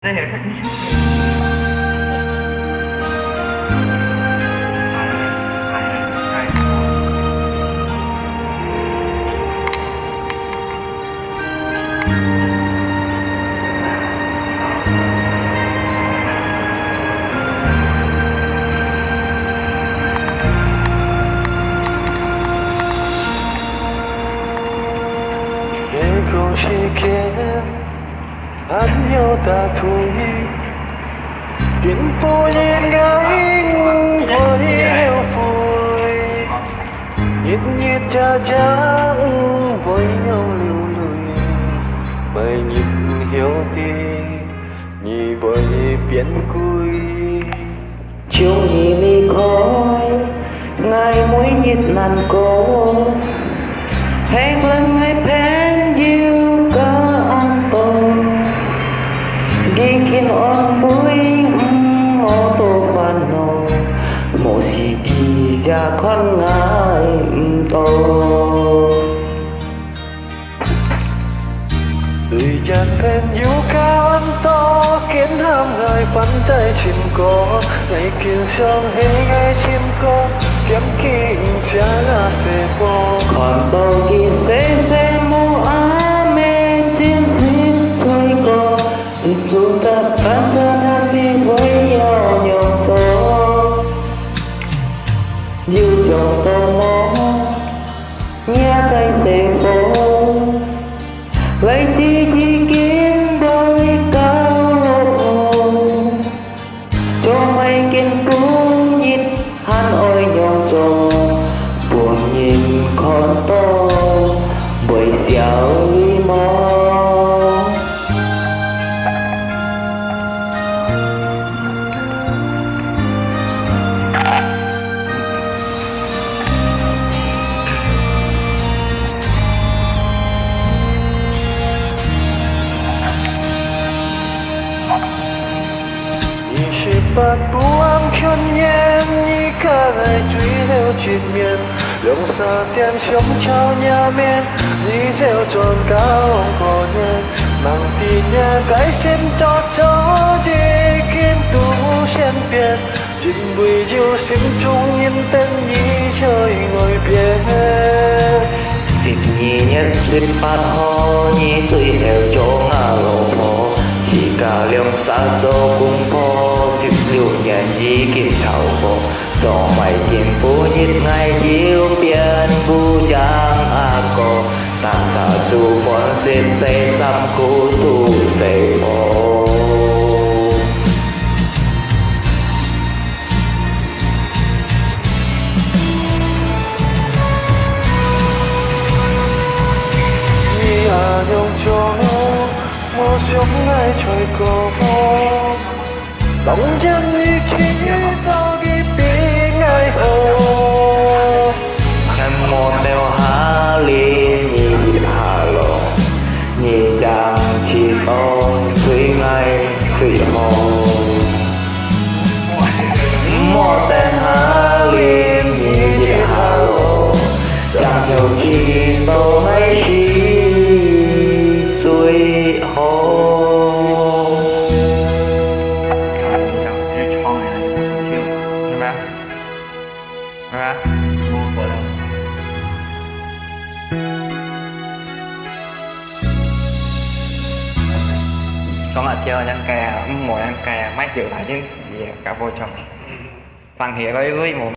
这也是必须夜空时间，暗有大土意，并不应该我要悔，日日cha cha với nhau lưu luyến, bài nhịp hiểu tiếng nhị bởi biển cuối. Chiều nhị mi khói, ngày mũi nhịp nàn cố, hẹn lần ngày phèn yêu cả an toàn. Ghi kiến on mũi ô tô bàn nô, mộ xì kỳ ra con ngài tô. Tùy chàng thêm yêu cao ăn to, kiến ham ngài phấnใจchim có, ngày kiến sương hay ngày chim có, kiếm kinh cha là sẽ vô. Còn bao kỳ sẽ mô á mê chiến sĩ thôi có, dù ta phán chân happy với nhau nhiều tố. Yêu chồng tô mô, nghe tay sẽ vô, lấy chi kiến đôi cao cho mây kiến cú nhịp hắn ôi nhau trò buồn nhìn con to bởi xéo đi mò. Bạt buông khôn nhen như cả ngày truy theo triền miên, lòng xa tiền sống trao nhà miên như gieo tròn cao cỏ nhen, mang tin nhà cái xin cho đi kiến tu sen biển, trình bùi diêu sinh trung nhân tên như trời ngồi biển. Việc nhị nhất duyên phát ho nhị tuổi heo chỗ ngà lộ phó, chỉ cả liêm xa cho cung phó dịp liệu nhà nhị kiến chào phó, cho mày kiến phú nhít ngày chiếu biển phú giang a cô, tạm xa chú phón xếp xây xăm cú tu xây phó. Nhung cho mùa sống ngay trời cổ, bóng chân ý chí to ghi bí ngay hồ. Em một đeo há liên nhị hà lộ, nhị chàng chỉ tôn thủy ngay thủy hồ. Một tên há liên nhị hà lộ, chẳng hiểu chỉ tôn ấy chi thủy hồ. Con là chơi nhân kè, mùa nhân kè, mát dự lại chứ gì cả vô chồng. Tăng hiện với một